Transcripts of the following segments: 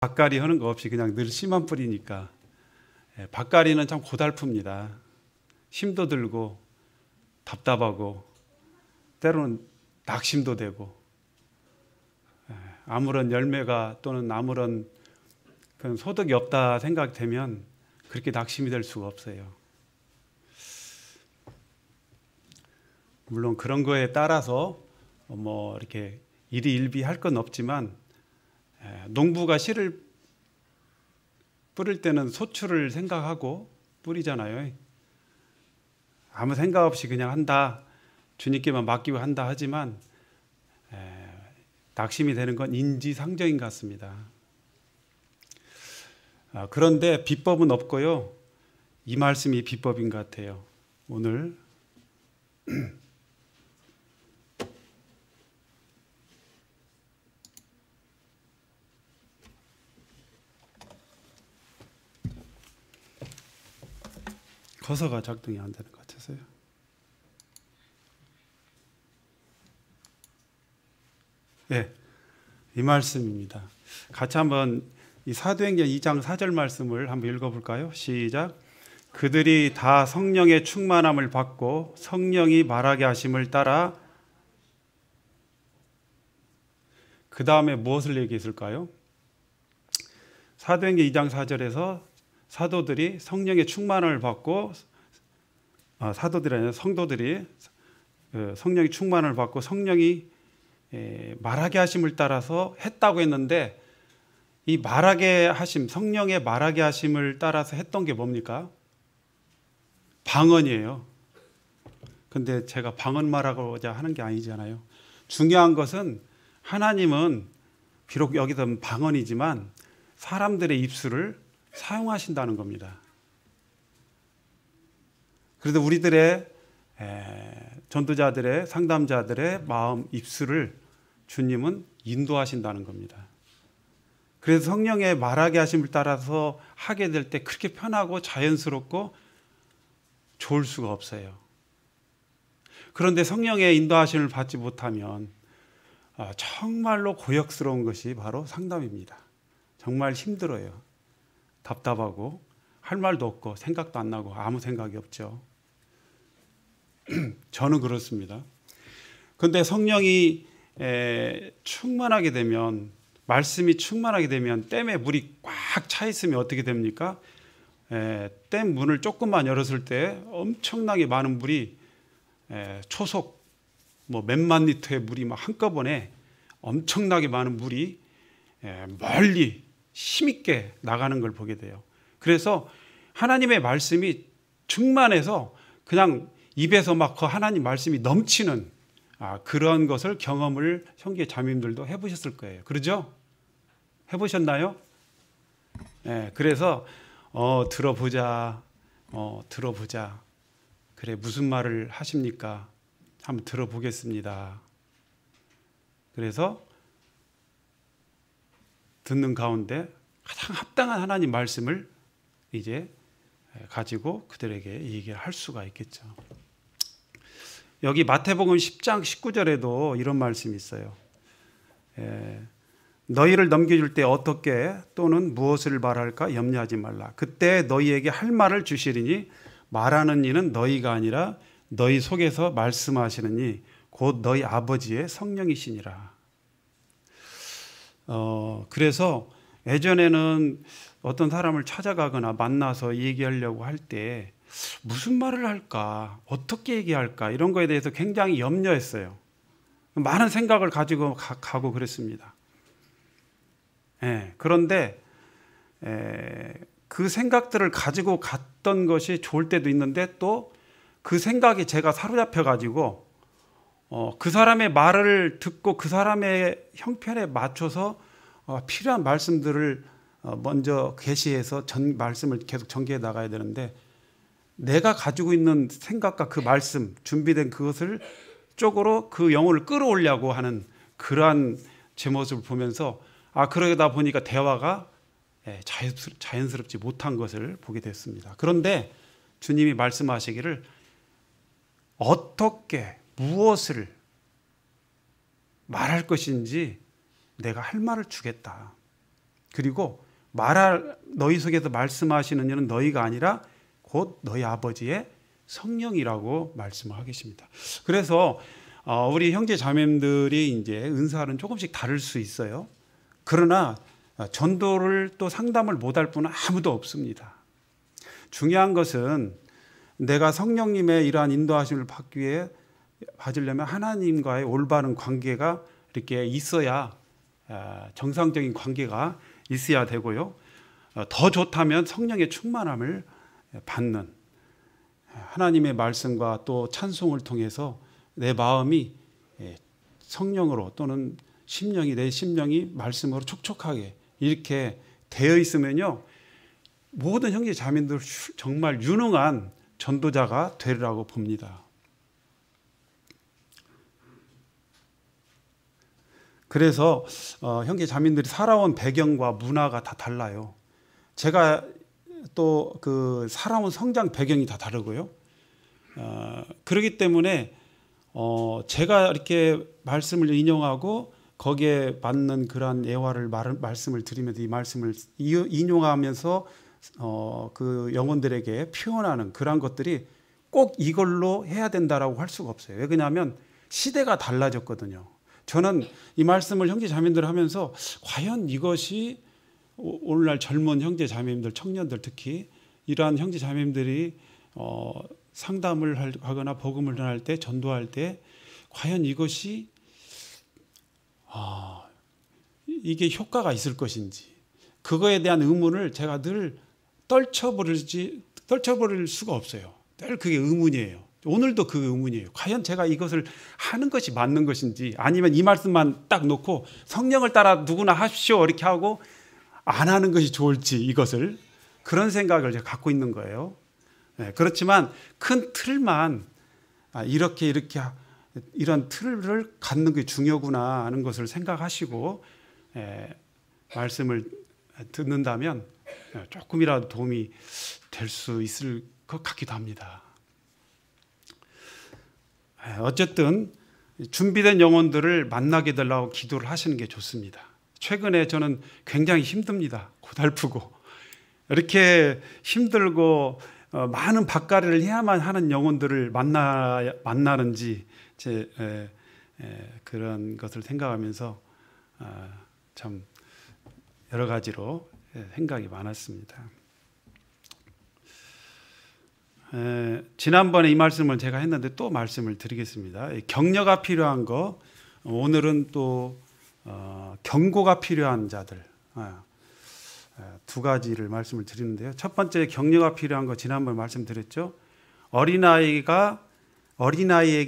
밭갈이 하는 거 없이 그냥 늘 씨만 뿌리니까 밭갈이는 참 고달픕니다. 힘도 들고 답답하고 때로는 낙심도 되고 아무런 열매가 또는 아무런 그런 소득이 없다 생각되면 그렇게 낙심이 될 수가 없어요. 물론 그런 거에 따라서 뭐 이렇게 일희일비할 건 없지만 농부가 씨를 뿌릴 때는 소출을 생각하고 뿌리잖아요. 아무 생각 없이 그냥 한다, 주님께만 맡기고 한다 하지만 낙심이 되는 건 인지상정인 것 같습니다. 그런데 비법은 없고요. 이 말씀이 비법인 것 같아요. 오늘 커서가 작동이 안 되는 것 같아서요. 네, 이 말씀입니다. 같이 한번 이 사도행전 2장 4절 말씀을 한번 읽어볼까요? 시작. 그들이 다 성령의 충만함을 받고 성령이 말하게 하심을 따라 그 다음에 무엇을 얘기했을까요? 사도행전 2장 4절에서 사도들이 성령의 충만함을 받고 사도들이 아니라 성도들이 성령의 충만함을 받고 성령이 말하게 하심을 따라서 했다고 했는데 이 말하게 하심, 성령의 말하게 하심을 따라서 했던 게 뭡니까? 방언이에요. 근데 제가 방언 말하고자 하는 게 아니잖아요. 중요한 것은 하나님은 비록 여기서 방언이지만 사람들의 입술을 사용하신다는 겁니다. 그래서 우리들의 전도자들의 상담자들의 마음 입술을 주님은 인도하신다는 겁니다. 그래서 성령의 말하게 하심을 따라서 하게 될 때 그렇게 편하고 자연스럽고 좋을 수가 없어요. 그런데 성령의 인도하심을 받지 못하면 정말로 고역스러운 것이 바로 상담입니다. 정말 힘들어요. 답답하고 할 말도 없고 생각도 안 나고 아무 생각이 없죠. 저는 그렇습니다. 그런데 성령이 충만하게 되면, 말씀이 충만하게 되면 댐에 물이 꽉 차 있으면 어떻게 됩니까? 댐 문을 조금만 열었을 때 엄청나게 많은 물이 초속 뭐 몇만 리터의 물이 막 한꺼번에 엄청나게 많은 물이 멀리 힘있게 나가는 걸 보게 돼요. 그래서 하나님의 말씀이 충만해서 그냥 입에서 막 그 하나님 말씀이 넘치는 그런 것을 경험을 형제 자매님들도 해보셨을 거예요. 그러죠? 해보셨나요? 그래서 들어보자. 그래, 무슨 말을 하십니까? 한번 들어보겠습니다. 그래서 듣는 가운데 가장 합당한 하나님 말씀을 이제 가지고 그들에게 얘기를 할 수가 있겠죠. 여기 마태복음 10장 19절에도 이런 말씀이 있어요. 너희를 넘겨줄 때 어떻게 또는 무엇을 말할까 염려하지 말라. 그때 너희에게 할 말을 주시리니 말하는 이는 너희가 아니라 너희 속에서 말씀하시는 이 곧 너희 아버지의 성령이시니라. 그래서 예전에는 어떤 사람을 찾아가거나 만나서 얘기하려고 할 때 무슨 말을 할까, 어떻게 얘기할까 이런 거에 대해서 굉장히 염려했어요. 많은 생각을 가지고 가고 그랬습니다. 그런데 그 생각들을 가지고 갔던 것이 좋을 때도 있는데 또 그 생각에 제가 사로잡혀 가지고 그 사람의 말을 듣고 그 사람의 형편에 맞춰서 필요한 말씀들을 먼저 계시해서 말씀을 계속 전개해 나가야 되는데 내가 가지고 있는 생각과 그 말씀 준비된 그것을 쪽으로 그 영혼을 끌어올려고 하는 그러한 제 모습을 보면서 그러다 보니까 대화가 자연스럽지 못한 것을 보게 됐습니다. 그런데 주님이 말씀하시기를 어떻게 무엇을 말할 것인지 내가 할 말을 주겠다. 그리고 너희 속에서 말씀하시는 이는 너희가 아니라 곧 너희 아버지의 성령이라고 말씀을 하고 계십니다. 그래서 우리 형제 자매님들이 이제 은사는 조금씩 다를 수 있어요. 그러나 전도를 또 상담을 못할 분은 아무도 없습니다. 중요한 것은 내가 성령님의 이러한 인도하심을 받으려면 하나님과의 올바른 관계가 이렇게 있어야, 정상적인 관계가 있어야 되고요. 더 좋다면 성령의 충만함을 받는, 하나님의 말씀과 또 찬송을 통해서 내 마음이 성령으로 또는 내 심령이 말씀으로 촉촉하게 이렇게 되어 있으면요, 모든 형제 자매들 정말 유능한 전도자가 되리라고 봅니다. 그래서 형제 자매들이 살아온 배경과 문화가 다 달라요. 제가 또 그 살아온 성장 배경이 다 다르고요. 그렇기 때문에 제가 이렇게 말씀을 인용하고 거기에 맞는 그러한 예화를 말씀을 드리면서 이 말씀을 인용하면서 그 영혼들에게 표현하는 그러한 것들이 꼭 이걸로 해야 된다라고 할 수가 없어요. 왜 그러냐면 시대가 달라졌거든요. 저는 이 말씀을 형제 자매들 하면서 과연 이것이 오늘날 젊은 형제 자매님들, 청년들 특히 이러한 형제 자매님들이 상담을 하거나 복음을 전할 때, 전도할 때 과연 이것이 이게 효과가 있을 것인지, 그거에 대한 의문을 제가 늘 떨쳐버릴 수가 없어요. 늘 그게 의문이에요. 오늘도 그 의문이에요. 과연 제가 이것을 하는 것이 맞는 것인지, 아니면 이 말씀만 딱 놓고 성령을 따라 누구나 하십시오 이렇게 하고 안 하는 것이 좋을지, 이것을 그런 생각을 제가 갖고 있는 거예요. 그렇지만 큰 틀만 이렇게 이런 틀을 갖는 게 중요구나 하는 것을 생각하시고 말씀을 듣는다면 조금이라도 도움이 될 수 있을 것 같기도 합니다. 어쨌든 준비된 영혼들을 만나게 되려고 기도를 하시는 게 좋습니다. 최근에 저는 굉장히 힘듭니다. 고달프고 이렇게 힘들고 많은 밭갈이를 해야만 하는 영혼들을 만나는지 그런 것을 생각하면서 참 여러 가지로 생각이 많았습니다. 지난번에 이 말씀을 제가 했는데 또 말씀을 드리겠습니다. 격려가 필요한 거, 오늘은 또 경고가 필요한 자들, 두 가지를 말씀을 드리는데요. 첫 번째 격려가 필요한 거 지난번에 말씀드렸죠. 어린아이에게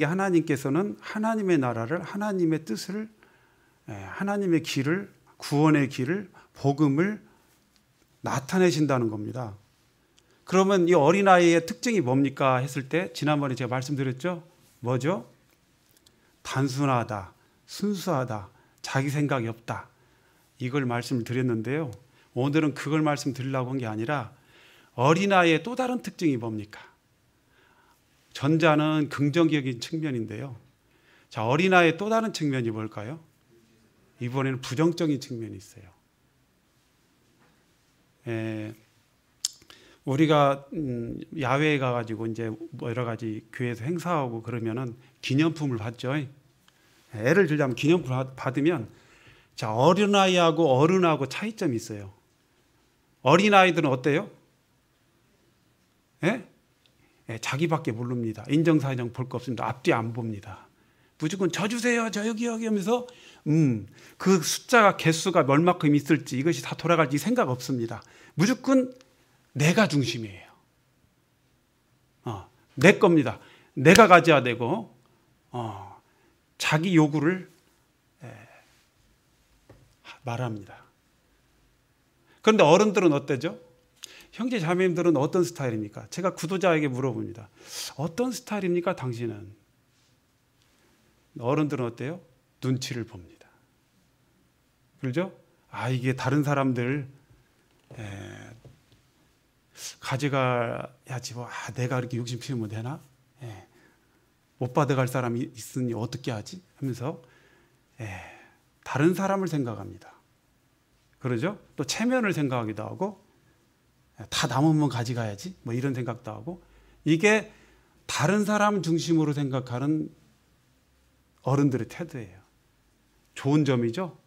하나님께서는 하나님의 나라를, 하나님의 뜻을, 하나님의 길을, 구원의 길을, 복음을 나타내신다는 겁니다. 그러면 이 어린아이의 특징이 뭡니까 했을 때 지난번에 제가 말씀드렸죠. 뭐죠? 단순하다, 순수하다, 자기 생각이 없다. 이걸 말씀을 드렸는데요. 오늘은 그걸 말씀드리려고 한 게 아니라 어린아이의 또 다른 특징이 뭡니까? 전자는 긍정적인 측면인데요. 자, 어린아이의 또 다른 측면이 뭘까요? 이번에는 부정적인 측면이 있어요. 우리가 야외에 가가지고 이제 여러 가지 교회에서 행사하고 그러면은 기념품을 받죠. 애를 들자면 기념품을 받으면, 자, 어린아이하고 어른하고 차이점이 있어요. 어린아이들은 어때요? 자기밖에 모릅니다. 인정사정 볼 거 없습니다. 앞뒤 안 봅니다. 무조건 저 주세요, 저 여기 하면서 그 숫자가 개수가 얼마큼 있을지, 이것이 다 돌아갈지 생각 없습니다. 무조건 내가 중심이에요. 내 겁니다. 내가 가져야 되고 자기 요구를 말합니다. 그런데 어른들은 어때죠? 형제 자매님들은 어떤 스타일입니까? 제가 구도자에게 물어봅니다. 어떤 스타일입니까 당신은? 어른들은 어때요? 눈치를 봅니다. 그렇죠? 이게 다른 사람들 가져가야지 뭐, 내가 이렇게 욕심 피우면 되나? 못 받아갈 사람이 있으니 어떻게 하지? 하면서 다른 사람을 생각합니다. 그러죠? 또 체면을 생각하기도 하고 다 남으면 가져가야지 뭐 이런 생각도 하고 이게 다른 사람 중심으로 생각하는 어른들의 태도예요. 좋은 점이죠?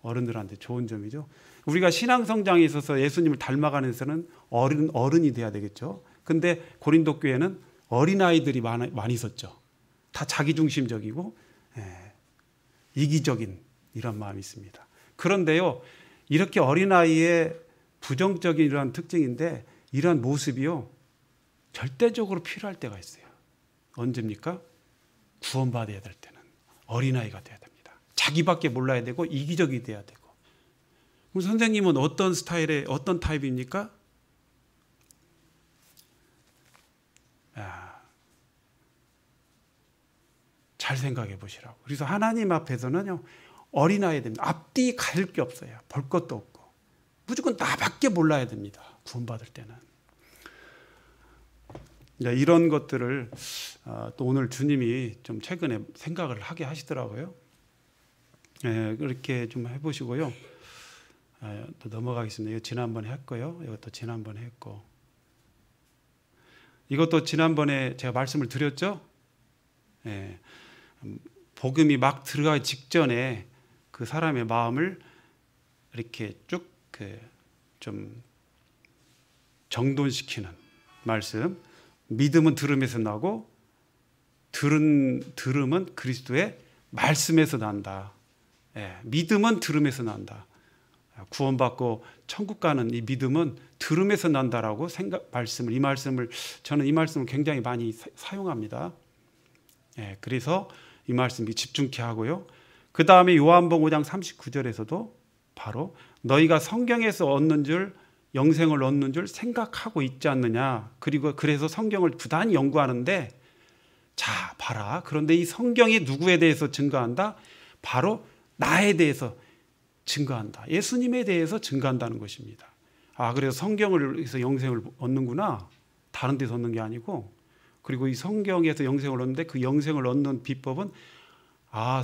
어른들한테 좋은 점이죠. 우리가 신앙 성장에 있어서 예수님을 닮아가는 데서는 어른이 돼야 되겠죠. 근데 고린도 교회는 어린아이들이 많이 있었죠. 다 자기중심적이고 이기적인 이런 마음이 있습니다. 그런데요, 이렇게 어린아이의 부정적인 이러한 특징인데 이러한 모습이요, 절대적으로 필요할 때가 있어요. 언제입니까? 구원받아야 될 때는 어린아이가 돼야 됩니다. 자기밖에 몰라야 되고 이기적이 돼야 되고. 그럼 선생님은 어떤 스타일의 어떤 타입입니까? 잘 생각해 보시라고. 그래서 하나님 앞에서는요, 어린아이 됩니다. 앞뒤 가릴 게 없어요. 볼 것도 없고. 무조건 나밖에 몰라야 됩니다. 구원받을 때는. 이런 것들을 또 오늘 주님이 좀 최근에 생각을 하게 하시더라고요. 그렇게 좀 해보시고요. 또 넘어가겠습니다. 이거 지난번에 했고요. 이것도 지난번에 했고. 이것도 지난번에 제가 말씀을 드렸죠. 복음이 막 들어가기 직전에 그 사람의 마음을 이렇게 쭉 좀 정돈시키는 말씀. 믿음은 들음에서 나고 들음은 그리스도의 말씀에서 난다. 믿음은 들음에서 난다. 구원받고 천국 가는 이 믿음은 들음에서 난다라고 이 말씀을 저는 이 말씀을 굉장히 많이 사용합니다. 그래서 이 말씀이 집중케 하고요. 그 다음에 요한복음 5장 39절에서도 바로 너희가 성경에서 얻는 줄 영생을 얻는 줄 생각하고 있지 않느냐. 그리고 그래서 성경을 부단히 연구하는데 자 봐라. 그런데 이 성경이 누구에 대해서 증거한다? 바로 나에 대해서 증거한다. 예수님에 대해서 증거한다는 것입니다. 그래서 성경을 해서 영생을 얻는구나. 다른 데서 얻는 게 아니고, 그리고 이 성경에서 영생을 얻는데 그 영생을 얻는 비법은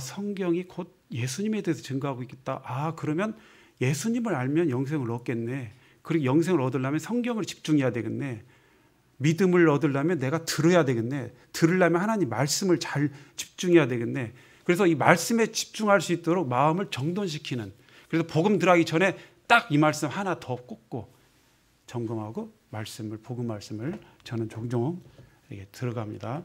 성경이 곧 예수님에 대해서 증거하고 있겠다. 그러면 예수님을 알면 영생을 얻겠네. 그리고 영생을 얻으려면 성경을 집중해야 되겠네. 믿음을 얻으려면 내가 들어야 되겠네. 들으려면 하나님 말씀을 잘 집중해야 되겠네. 그래서 이 말씀에 집중할 수 있도록 마음을 정돈시키는, 그래서 복음 들어가기 전에 딱 이 말씀 하나 더 꽂고 점검하고 복음 말씀을 저는 종종 이렇게 들어갑니다.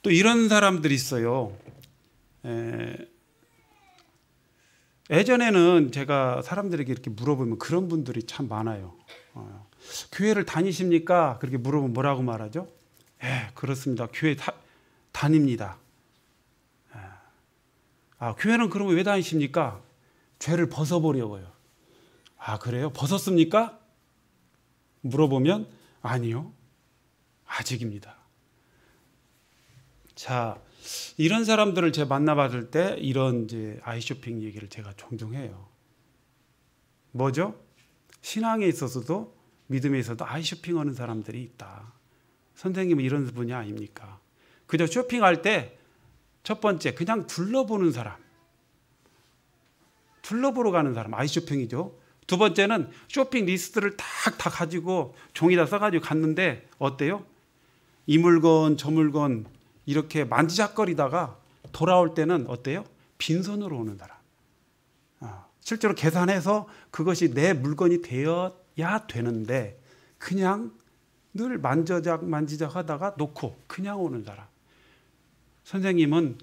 또 이런 사람들이 있어요. 예전에는 제가 사람들에게 이렇게 물어보면 그런 분들이 참 많아요. 교회를 다니십니까? 그렇게 물어보면 뭐라고 말하죠? 그렇습니다. 교회 다닙니다. 교회는 그러면 왜 다니십니까? 죄를 벗어보려고요. 그래요? 벗었습니까? 물어보면 아니요. 아직입니다. 자, 이런 사람들을 제가 만나봤을 때 이런 이제 아이쇼핑 얘기를 제가 종종 해요. 뭐죠? 신앙에 있어서도 믿음에 있어서도 아이쇼핑하는 사람들이 있다. 선생님은 이런 분이 아닙니까? 그저 쇼핑할 때 첫 번째 그냥 둘러보는 사람, 둘러보러 가는 사람, 아이쇼핑이죠. 두 번째는 쇼핑 리스트를 다 가지고 종이다 써가지고 갔는데 어때요? 이 물건 저 물건 이렇게 만지작거리다가 돌아올 때는 어때요? 빈손으로 오는 사람. 실제로 계산해서 그것이 내 물건이 되어야 되는데 그냥 늘 만지작 하다가 놓고 그냥 오는 사람. 선생님은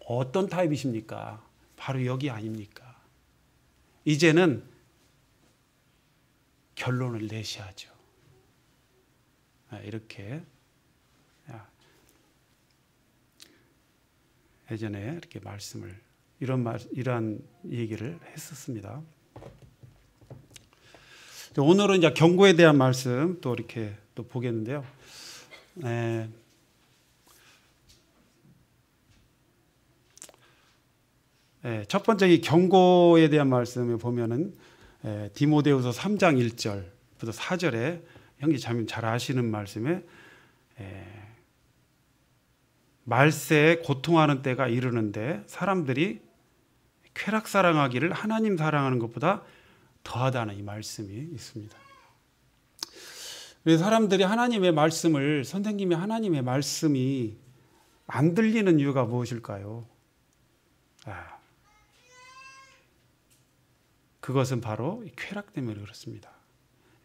어떤 타입이십니까? 바로 여기 아닙니까? 이제는 결론을 내셔야죠. 이렇게 예전에 이렇게 말씀을 이러한 얘기를 했었습니다. 오늘은 이제 경고에 대한 말씀 또 이렇게 또 보겠는데요. 첫 번째 이 경고에 대한 말씀을 보면은 디모데후서 3장 1절부터 4절에 형제 자매님 잘 아시는 말씀에 말세에 고통하는 때가 이르는데 사람들이 쾌락 사랑하기를 하나님 사랑하는 것보다 더하다는 이 말씀이 있습니다. 사람들이 하나님의 말씀을, 선생님이 하나님의 말씀이 안 들리는 이유가 무엇일까요? 그것은 바로 쾌락 때문에 그렇습니다.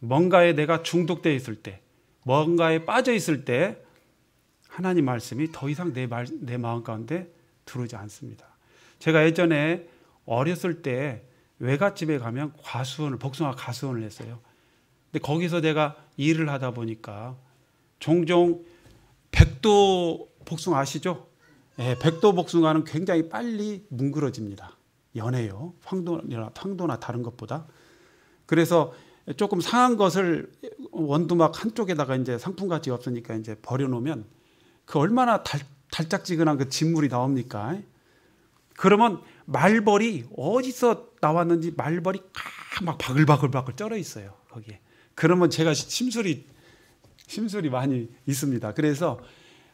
뭔가에 내가 중독되어 있을 때, 뭔가에 빠져 있을 때 하나님 말씀이 더 이상 내 마음 가운데 들어오지 않습니다. 제가 예전에 어렸을 때 외갓집에 가면 복숭아 가수원을 했어요. 근데 거기서 내가 일을 하다 보니까 종종 백도 복숭아 아시죠? 네, 백도 복숭아는 굉장히 빨리 뭉그러집니다. 연해요. 황도나 다른 것보다. 그래서 조금 상한 것을 원두막 한쪽에다가 이제 상품가치 없으니까 이제 버려놓으면 그 얼마나 달짝지근한 그 진물이 나옵니까? 그러면 말벌이 어디서 나왔는지 말벌이 막 바글바글 쩔어 있어요. 거기에. 그러면 제가 심술이 많이 있습니다. 그래서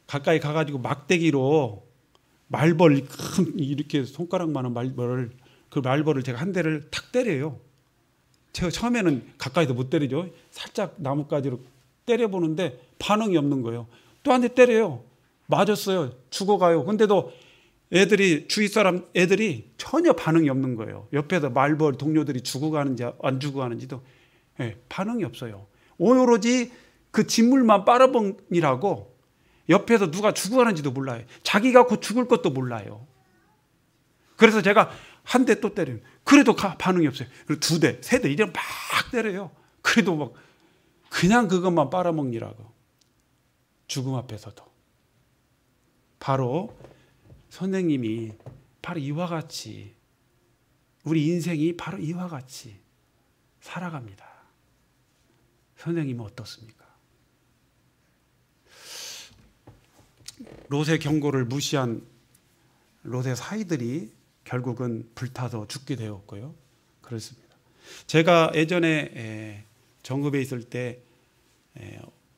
가까이 가가지고 막대기로 말벌 이렇게 손가락만한 그 말벌을 제가 한 대를 탁 때려요. 제가 처음에는 가까이도 못 때리죠. 살짝 나뭇가지로 때려보는데 반응이 없는 거예요. 또 한 대 때려요. 맞았어요. 죽어가요. 근데도 주위 사람 애들이 전혀 반응이 없는 거예요. 옆에서 말벌 동료들이 죽어가는지 안 죽어가는지도 반응이 없어요. 오로지 그 진물만 빨아먹이라고 옆에서 누가 죽어가는지도 몰라요. 자기가 곧 죽을 것도 몰라요. 그래서 제가 한 대 또 때려요. 그래도 반응이 없어요. 그리고 두 대, 세 대 이제 막 때려요. 그래도 막 그냥 그것만 빨아먹이라고. 죽음 앞에서도. 바로 선생님이 바로 이와 같이 우리 인생이 바로 이와 같이 살아갑니다. 선생님은 어떻습니까? 롯의 경고를 무시한 롯의 사이들이 결국은 불타서 죽게 되었고요. 그렇습니다. 제가 예전에 정읍에 있을 때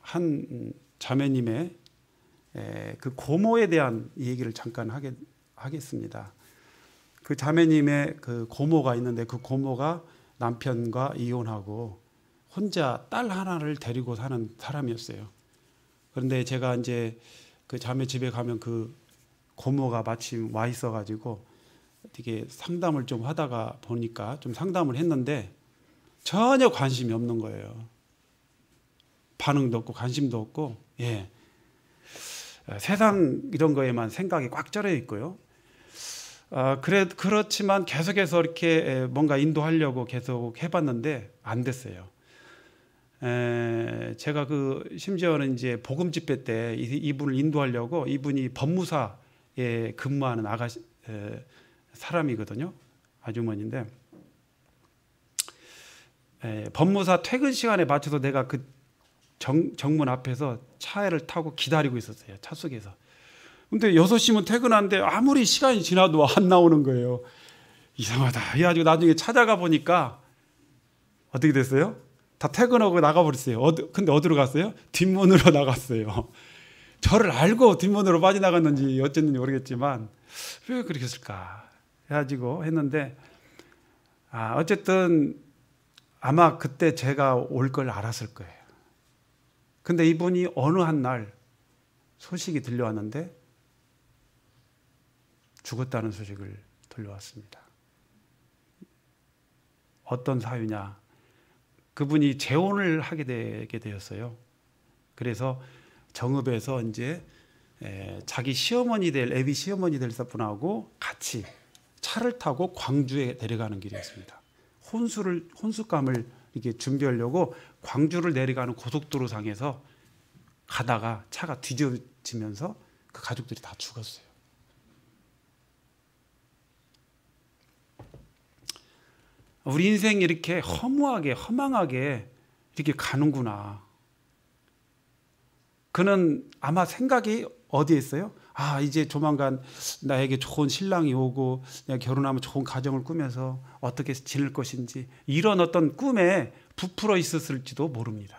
한 자매님의 그 고모에 대한 얘기를 잠깐 하겠습니다. 그 자매님의 그 고모가 있는데 그 고모가 남편과 이혼하고 혼자 딸 하나를 데리고 사는 사람이었어요. 그런데 제가 이제 그 자매 집에 가면 그 고모가 마침 와 있어가지고 되게 상담을 좀 하다가 보니까 좀 상담을 했는데 전혀 관심이 없는 거예요. 반응도 없고 관심도 없고, 세상 이런 거에만 생각이 꽉 쩔어 있고요. 그렇지만 계속해서 이렇게 뭔가 인도하려고 계속 해봤는데 안 됐어요. 제가 심지어는 이제 복음 집회 때 이분을 인도하려고, 이분이 법무사에 근무하는 사람이거든요. 아주머니인데, 법무사 퇴근 시간에 맞춰서 내가 그 정문 앞에서 차를 타고 기다리고 있었어요. 차 속에서. 근데 6시면 퇴근하는데 아무리 시간이 지나도 안 나오는 거예요. 이상하다. 그래가지고 나중에 찾아가 보니까 어떻게 됐어요? 다 퇴근하고 나가버렸어요. 근데 어디로 갔어요? 뒷문으로 나갔어요. 저를 알고 뒷문으로 빠져나갔는지 어쨌는지 모르겠지만 왜 그렇게 했을까 해가지고 했는데, 어쨌든 아마 그때 제가 올 걸 알았을 거예요. 근데 이분이 어느 한 날 소식이 들려왔는데 죽었다는 소식을 들려왔습니다. 어떤 사유냐? 그분이 재혼을 하게 되게 되었어요. 그래서 정읍에서 이제 자기 시어머니 애비 시어머니 될 분하고 같이 차를 타고 광주에 내려가는 길이었습니다. 혼수감을 이렇게 준비하려고 광주를 내려가는 고속도로 상에서 가다가 차가 뒤집어지면서 그 가족들이 다 죽었어요. 우리 인생이 이렇게 허무하게 허망하게 이렇게 가는구나. 그는 아마 생각이 어디에 있어요? 이제 조만간 나에게 좋은 신랑이 오고 내가 결혼하면 좋은 가정을 꾸면서 어떻게 지낼 것인지, 이런 어떤 꿈에 부풀어 있었을지도 모릅니다.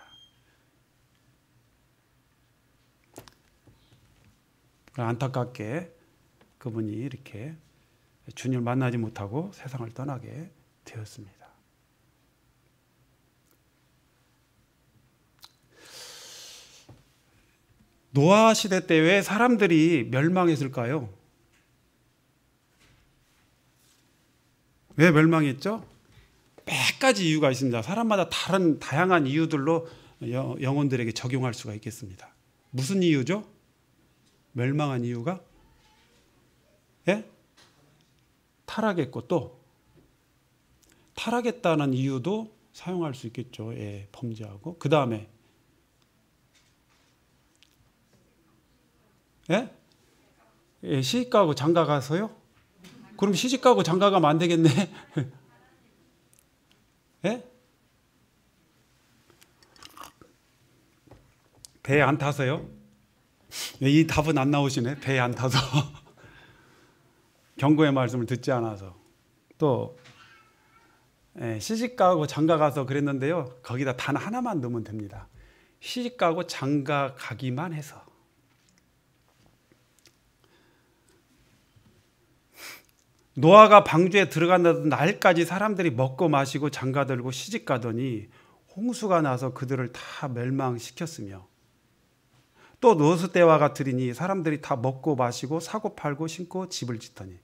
안타깝게 그분이 이렇게 주님을 만나지 못하고 세상을 떠나게 되었습니다. 노아 시대 때 왜 사람들이 멸망했을까요? 왜 멸망했죠? 몇 가지 이유가 있습니다. 사람마다 다양한 이유들로 영혼들에게 적용할 수가 있겠습니다. 무슨 이유죠? 멸망한 이유가? 예? 타락했고 또 타락했다는 이유도 사용할 수 있겠죠. 예, 범죄하고. 그 다음에 예? 예, 시집가고 장가가서요? 그럼 시집가고 장가가면 안 되겠네. 예? 배에 안 타서요? 이 답은 안 나오시네. 배에 안 타서. 경고의 말씀을 듣지 않아서. 또 시집가고 장가가서 그랬는데요. 거기다 단 하나만 넣으면 됩니다. 시집가고 장가가기만 해서. 노아가 방주에 들어간다던 날까지 사람들이 먹고 마시고 장가들고 시집가더니 홍수가 나서 그들을 다 멸망시켰으며 또 노스 때와 같으리니 사람들이 다 먹고 마시고 사고 팔고 심고 집을 짓더니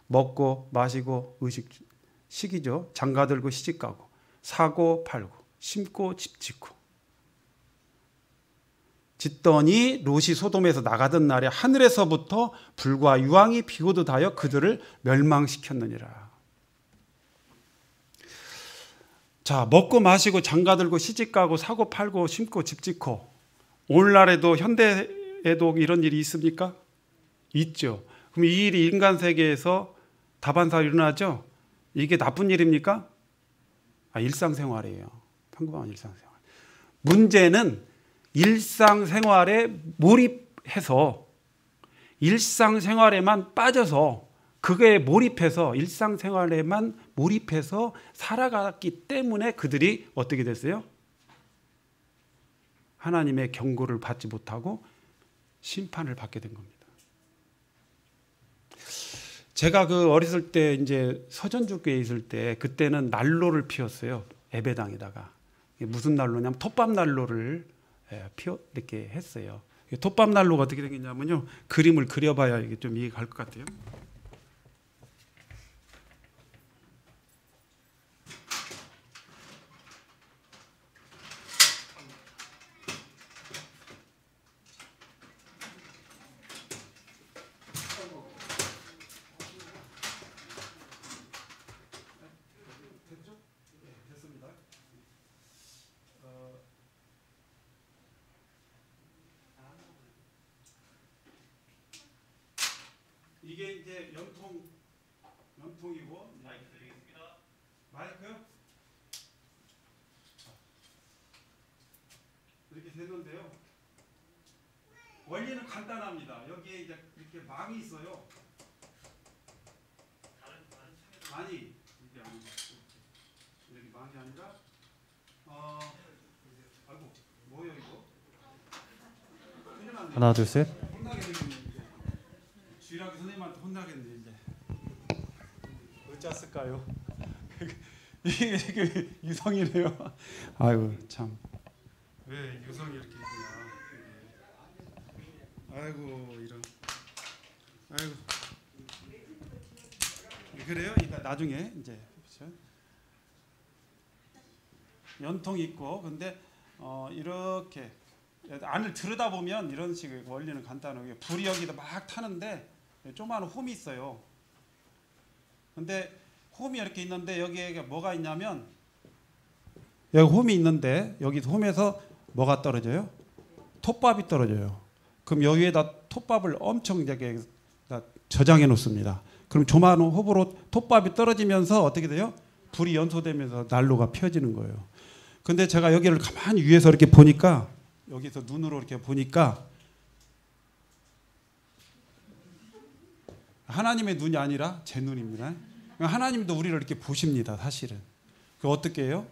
먹고 마시고 의식 시기죠. 장가들고 시집가고 사고 팔고 심고 집 짓고 짓더니 롯이 소돔에서 나가던 날에 하늘에서부터 불과 유황이 비오듯 하여 그들을 멸망시켰느니라. 자, 먹고 마시고 장가들고 시집가고 사고 팔고 심고 집 짓고 오늘날에도 현대에도 이런 일이 있습니까? 있죠. 그럼 이 일이 인간 세계에서 다반사로 일어나죠? 이게 나쁜 일입니까? 일상생활이에요. 평범한 일상생활. 문제는 일상생활에 몰입해서 일상생활에만 빠져서 그거에 몰입해서 일상생활에만 몰입해서 살아갔기 때문에 그들이 어떻게 됐어요? 하나님의 경고를 받지 못하고 심판을 받게 된 겁니다. 제가 그 어렸을 때 이제 서전주교에 있을 때 그때는 난로를 피웠어요. 예배당에다가. 무슨 난로냐면 톱밥 난로를 이렇게 했어요. 톱밥 난로가 어떻게 생겼냐면요. 그림을 그려봐야 이게 좀 이해가 갈 것 같아요. 이게 이제 연통이고 마이크 드리겠습니다. 마이크요? 이렇게 되는데요. 원리는 간단합니다. 여기에 이제 이렇게 망이 있어요. 아니 이게 아니고 이렇게 망이 아니라 아이고 뭐요 이거? 하나 둘 셋. 혼나게 생겼네. 주일학교 선생님한테 혼나겠네 이제. 어쩌을까요? 이게 유성이네요. 아이고 참. 왜 유성이 이렇게 있냐? 아이고 이런. 아이고. 그래요? 이따 나중에 이제 연통이 있고 근데 이렇게 안을 들여다 보면 이런 식의 원리는 간단하게 불이 여기다 막 타는데 조그마한 홈이 있어요. 근데 홈이 이렇게 있는데 여기에 뭐가 있냐면 여기 홈이 있는데 여기 홈에서 뭐가 떨어져요? 톱밥이 떨어져요. 그럼 여기에다 톱밥을 엄청나게 저장해 놓습니다. 그럼 조그마한 홈으로 톱밥이 떨어지면서 어떻게 돼요? 불이 연소되면서 난로가 펴지는 거예요. 근데 제가 여기를 가만히 위에서 이렇게 보니까 여기서 눈으로 이렇게 보니까 하나님의 눈이 아니라 제 눈입니다. 하나님도 우리를 이렇게 보십니다. 사실은. 그 어떻게 해요?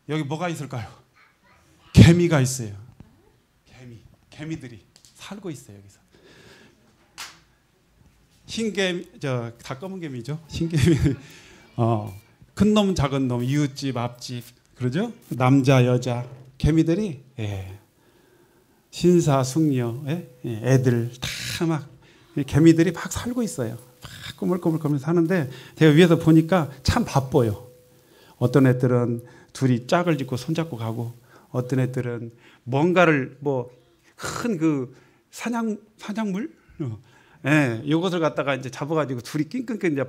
여기 뭐가 있을까요? 개미가 있어요. 개미들이 살고 있어요. 여기서 흰개미, 다 검은 개미죠. 흰개미. 큰 놈, 작은 놈, 이웃집, 앞집, 그러죠? 남자, 여자, 개미들이, 신사, 숙녀, 애들 다 막 개미들이 막 살고 있어요. 막 꾸물꾸물 사는데 제가 위에서 보니까 참 바빠요. 어떤 애들은 둘이 짝을 짓고 손잡고 가고, 어떤 애들은 뭔가를 큰 그 사냥물, 요것을 갖다가 이제 잡아가지고 둘이 낑낑낑 이제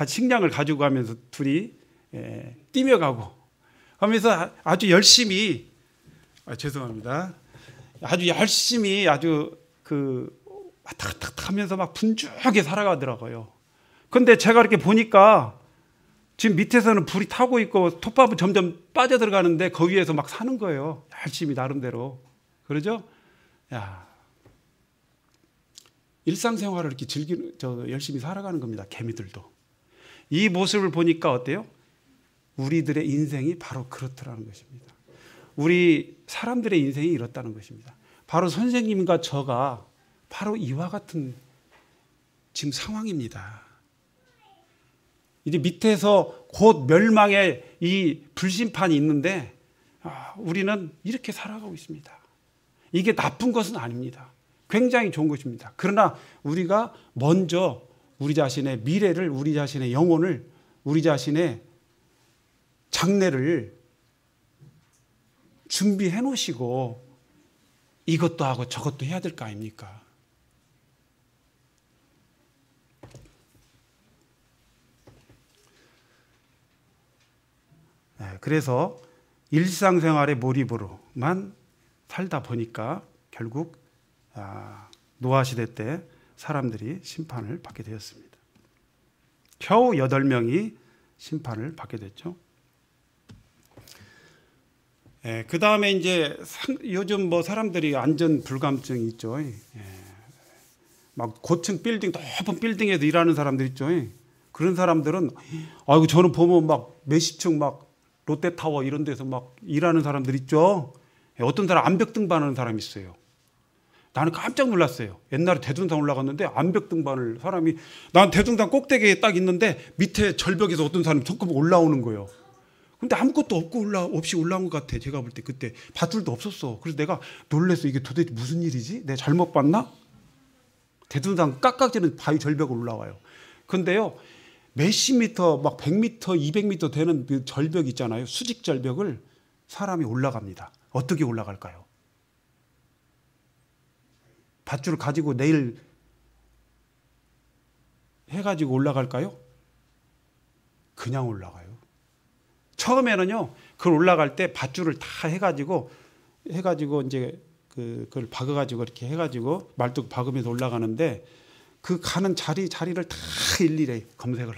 식량을 가지고 가면서 둘이 뛰며 가고 하면서 아주 열심히, 죄송합니다. 아주 열심히 아주 왔다 갔다 하면서 막 분주하게 살아가더라고요. 근데 제가 이렇게 보니까 지금 밑에서는 불이 타고 있고 톱밥은 점점 빠져들어가는데 그 위에서 막 사는 거예요. 열심히 나름대로. 그러죠? 야, 일상생활을 이렇게 열심히 살아가는 겁니다. 개미들도. 이 모습을 보니까 어때요? 우리들의 인생이 바로 그렇더라는 것입니다. 우리 사람들의 인생이 이렇다는 것입니다. 바로 선생님과 저가 바로 이와 같은 지금 상황입니다. 이제 밑에서 곧 멸망의 이 불심판이 있는데 우리는 이렇게 살아가고 있습니다. 이게 나쁜 것은 아닙니다. 굉장히 좋은 것입니다. 그러나 우리가 먼저 우리 자신의 미래를, 우리 자신의 영혼을, 우리 자신의 장래를 준비해 놓으시고 이것도 하고 저것도 해야 될 거 아닙니까? 그래서 일상생활의 몰입으로만 살다 보니까 결국 노아 시대 때 사람들이 심판을 받게 되었습니다. 겨우 8명이 심판을 받게 됐죠. 그 다음에 이제 요즘 사람들이 안전 불감증이 있죠. 막 고층 빌딩, 높은 빌딩에서 일하는 사람들 있죠. 그런 사람들은 아이고 저는 보면 막 몇십 층 막 롯데타워 이런 데서 막 일하는 사람들 있죠. 어떤 사람 암벽 등반하는 사람이 있어요. 나는 깜짝 놀랐어요. 옛날에 대둔산 올라갔는데 암벽 등반을 사람이, 난 대둔산 꼭대기에 딱 있는데 밑에 절벽에서 어떤 사람이 조금 올라오는 거예요. 근데 아무것도 없이 올라온 것 같아. 제가 볼 때 그때 밧줄도 없었어. 그래서 내가 놀랐어. 이게 도대체 무슨 일이지? 내가 잘못 봤나? 대둔산 깎아지는 바위 절벽을 올라와요. 근데요, 몇십 미터, 막 100미터, 200미터 되는 그 절벽 있잖아요. 수직 절벽을 사람이 올라갑니다. 어떻게 올라갈까요? 밧줄을 가지고 내일 해가지고 올라갈까요? 그냥 올라가요. 처음에는요, 그걸 올라갈 때 밧줄을 다 해가지고 이제 그걸 박아가지고 이렇게 해가지고 말뚝 박으면서 올라가는데 그 가는 자리를 다 일일이 검색을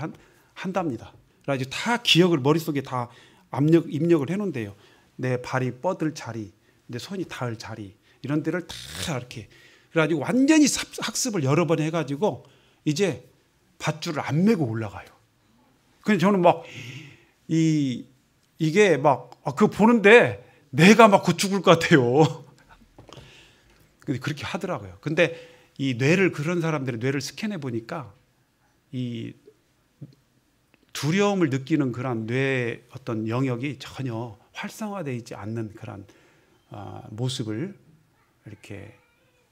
한답니다. 그래가지고 다 기억을 머릿속에 다 입력을 해놓은대요. 내 발이 뻗을 자리, 내 손이 닿을 자리, 이런 데를 다 이렇게. 그래가지고 완전히 학습을 여러 번 해가지고 이제 밧줄을 안 메고 올라가요. 근데 저는 막 이게 막 그거 보는데 내가 막 곧 죽을 것 같아요. 근데 그렇게 하더라고요. 근데 이 그런 사람들의 뇌를 스캔해 보니까 이 두려움을 느끼는 그런 뇌의 어떤 영역이 전혀 활성화되어 있지 않는 그런 모습을 이렇게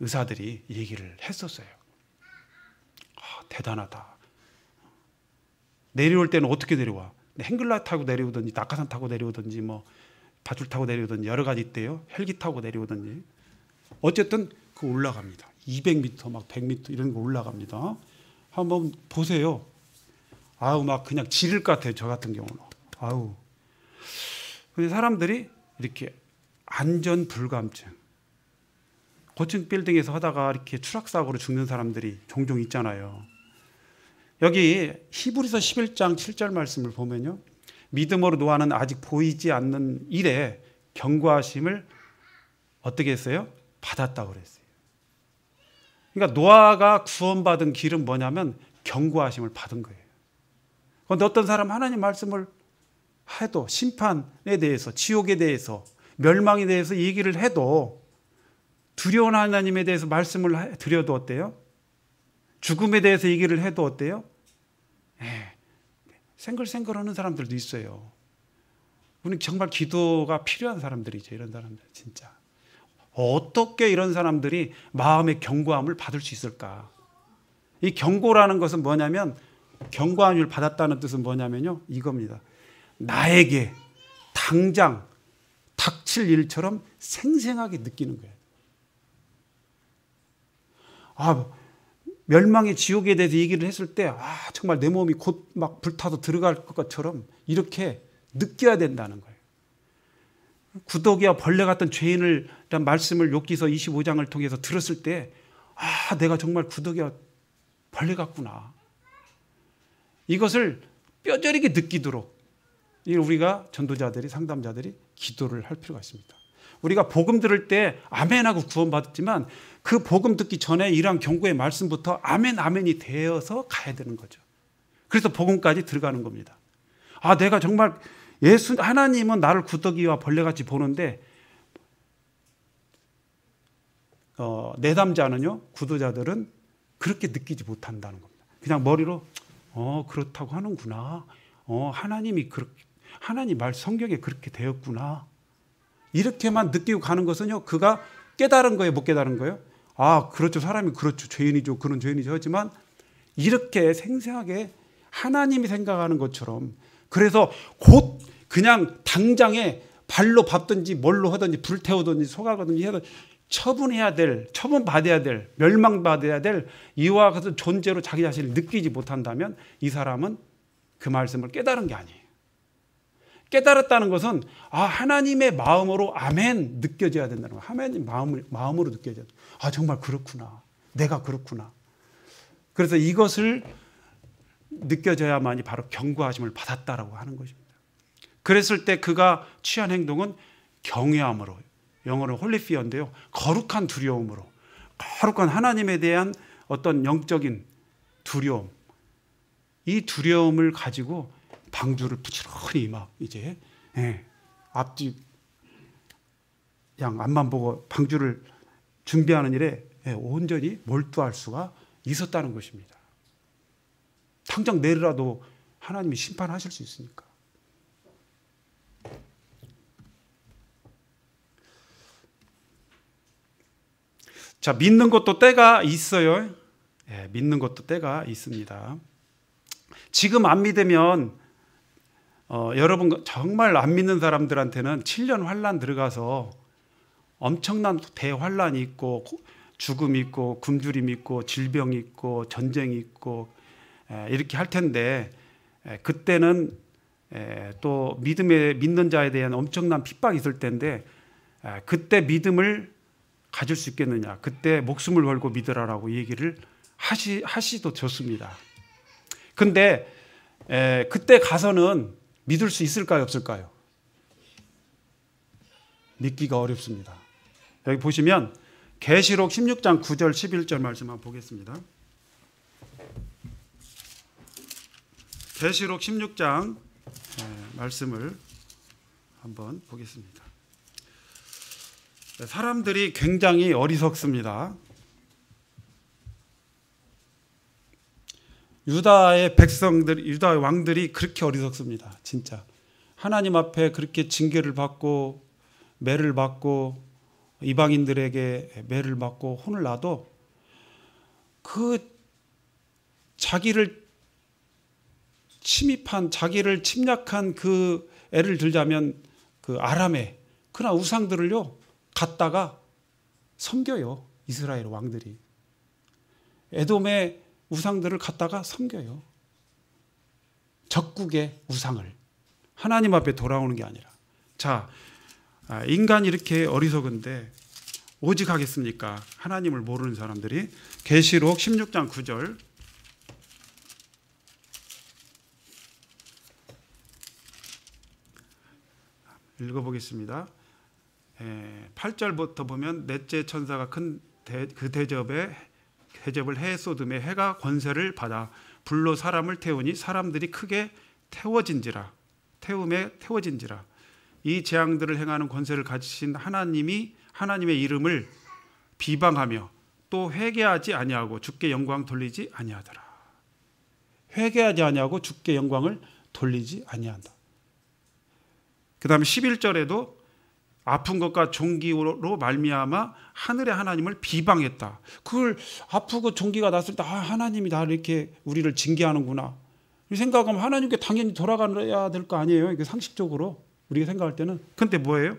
의사들이 얘기를 했었어요. 대단하다. 내려올 때는 어떻게 내려와? 행글라 타고 내려오든지 낙하산 타고 내려오든지 밧줄 타고 내려오든지 여러 가지 있대요. 헬기 타고 내려오든지. 어쨌든 그 올라갑니다. 200m 막 100m 이런 거 올라갑니다. 한번 보세요. 막 그냥 지릴 것 같아요. 저 같은 경우는. 근데 사람들이 이렇게 안전 불감증, 고층 빌딩에서 하다가 이렇게 추락사고로 죽는 사람들이 종종 있잖아요. 여기 히브리서 11장 7절 말씀을 보면요, 믿음으로 노아는 아직 보이지 않는 일에 경고하심을 어떻게 했어요? 받았다고 그랬어요. 그러니까 노아가 구원받은 길은 뭐냐면 경고하심을 받은 거예요. 그런데 어떤 사람 하나님 말씀을 해도 심판에 대해서, 지옥에 대해서, 멸망에 대해서 얘기를 해도 두려운 하나님에 대해서 말씀을 드려도 어때요? 죽음에 대해서 얘기를 해도 어때요? 생글생글하는 사람들도 있어요. 우리 정말 기도가 필요한 사람들이죠. 이런 사람들 진짜. 어떻게 이런 사람들이 마음의 견고함을 받을 수 있을까? 이 견고라는 것은 뭐냐면, 견고함을 받았다는 뜻은 뭐냐면요, 이겁니다. 나에게 당장 닥칠 일처럼 생생하게 느끼는 거예요. 멸망의 지옥에 대해서 얘기를 했을 때 정말 내 몸이 곧 막 불타서 들어갈 것처럼 이렇게 느껴야 된다는 거예요. 구더기와 벌레 같은 죄인을 란 말씀을 욥기서 25장을 통해서 들었을 때 내가 정말 구더기와 벌레 같구나. 이것을 뼈저리게 느끼도록 우리가 전도자들이, 상담자들이 기도를 할 필요가 있습니다. 우리가 복음 들을 때 아멘하고 구원받았지만 그 복음 듣기 전에 이러한 경고의 말씀부터 아멘 아멘이 되어서 가야 되는 거죠. 그래서 복음까지 들어가는 겁니다. 내가 정말 하나님은 나를 구더기와 벌레같이 보는데 내담자는요, 구도자들은 그렇게 느끼지 못한다는 겁니다. 그냥 머리로 그렇다고 하는구나. 하나님 말 성경에 그렇게 되었구나. 이렇게만 느끼고 가는 것은요, 그가 깨달은 거예요, 못 깨달은 거예요? 그렇죠. 사람이 그렇죠. 죄인이죠. 그런 죄인이죠. 하지만 이렇게 생생하게 하나님이 생각하는 것처럼, 그래서 곧 그냥 당장에 발로 밟든지 뭘로 하든지 불태우든지 속아가든지 해야 처분해야 될, 처분받아야 될, 멸망받아야 될 이와 같은 존재로 자기 자신을 느끼지 못한다면 이 사람은 그 말씀을 깨달은 게 아니에요. 깨달았다는 것은 하나님의 마음으로 아멘 느껴져야 된다는 거예요. 하나님 마음으로 느껴져야 돼. 정말 그렇구나. 내가 그렇구나. 그래서 이것을 느껴져야만이 바로 견고하심을 받았다라고 하는 것입니다. 그랬을 때 그가 취한 행동은 경외함으로, 영어로 홀리피어인데요, 거룩한 두려움으로, 거룩한 하나님에 대한 어떤 영적인 두려움, 이 두려움을 가지고 방주를 부지런히 막 이제 앞뒤 양 앞만 보고 방주를 준비하는 일에 온전히 몰두할 수가 있었다는 것입니다. 당장 내일이라도 하나님이 심판하실 수 있으니까. 자, 믿는 것도 때가 있어요. 믿는 것도 때가 있습니다. 지금 안 믿으면 여러분 정말 안 믿는 사람들한테는 7년 환란 들어가서 엄청난 대환란이 있고 죽음이 있고 굶주림이 있고 질병이 있고 전쟁이 있고 이렇게 할 텐데, 그때는 또 믿는 자에 대한 엄청난 핍박이 있을 텐데, 그때 믿음을 가질 수 있겠느냐, 그때 목숨을 걸고 믿으라라고 얘기를 하시도 좋습니다. 근데 그때 가서는 믿을 수 있을까요, 없을까요? 믿기가 어렵습니다. 여기 보시면 계시록 16장 9절 11절 말씀 한번 보겠습니다. 계시록 16장 말씀을 한번 보겠습니다. 사람들이 굉장히 어리석습니다. 유다의 백성들, 유다의 왕들이 그렇게 어리석습니다. 진짜 하나님 앞에 그렇게 징계를 받고 매를 받고 이방인들에게 매를 받고 혼을 놔도 그 자기를 침략한 그 애를 들자면 그 아람의 그러나 우상들을요 갖다가 섬겨요. 이스라엘 왕들이 에돔의 우상들을 갖다가 섬겨요. 적국의 우상을. 하나님 앞에 돌아오는 게 아니라. 자, 인간이 이렇게 어리석은데 오직 하겠습니까? 하나님을 모르는 사람들이. 계시록 16장 9절 읽어보겠습니다. 8절부터 보면 넷째 천사가 큰 그 대접을 해 쏟음에 해가 권세를 받아 불로 사람을 태우니 사람들이 크게 태워진지라. 이 재앙들을 행하는 권세를 가지신 하나님의 이름을 비방하며 또 회개하지 아니하고 주께 영광 돌리지 아니하더라. 회개하지 아니하고 주께 영광을 돌리지 아니한다. 그 다음에 11절에도 아픈 것과 종기로 말미암아 하늘의 하나님을 비방했다. 그걸 아프고 종기가 났을 때 하나님이 나를 이렇게 우리를 징계하는구나 이 생각하면 하나님께 당연히 돌아가야 될 거 아니에요. 이게 상식적으로 우리가 생각할 때는. 근데 뭐예요?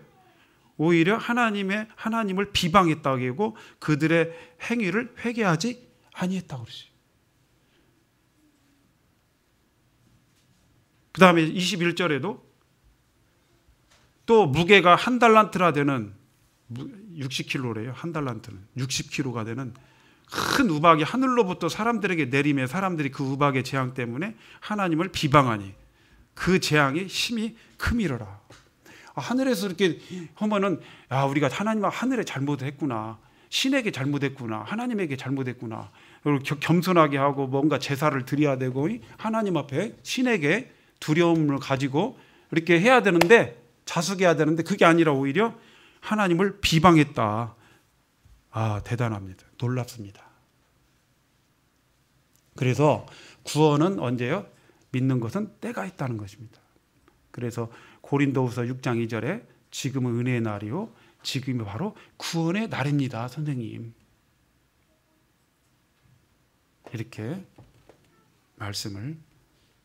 오히려 하나님을 비방했다고 하고 그들의 행위를 회개하지 아니했다고 그러지. 그 다음에 21절에도 또 무게가 한 달란트나 되는 60kg래요. 한 달란트는 60kg가 되는 큰 우박이 하늘로부터 사람들에게 내림에 사람들이 그 우박의 재앙 때문에 하나님을 비방하니 그 재앙이 심히 크미러라. 하늘에서 이렇게 하면은 야, 우리가 하나님 하늘에 잘못했구나, 신에게 잘못했구나, 하나님에게 잘못했구나, 겸손하게 하고 뭔가 제사를 드려야 되고 하나님 앞에 신에게 두려움을 가지고 이렇게 해야 되는데, 자숙해야 되는데 그게 아니라 오히려 하나님을 비방했다. 대단합니다. 놀랍습니다. 그래서 구원은 언제요? 믿는 것은 때가 있다는 것입니다. 그래서 고린도후서 6장 2절에 지금은 은혜의 날이요 지금이 바로 구원의 날입니다. 선생님 이렇게 말씀을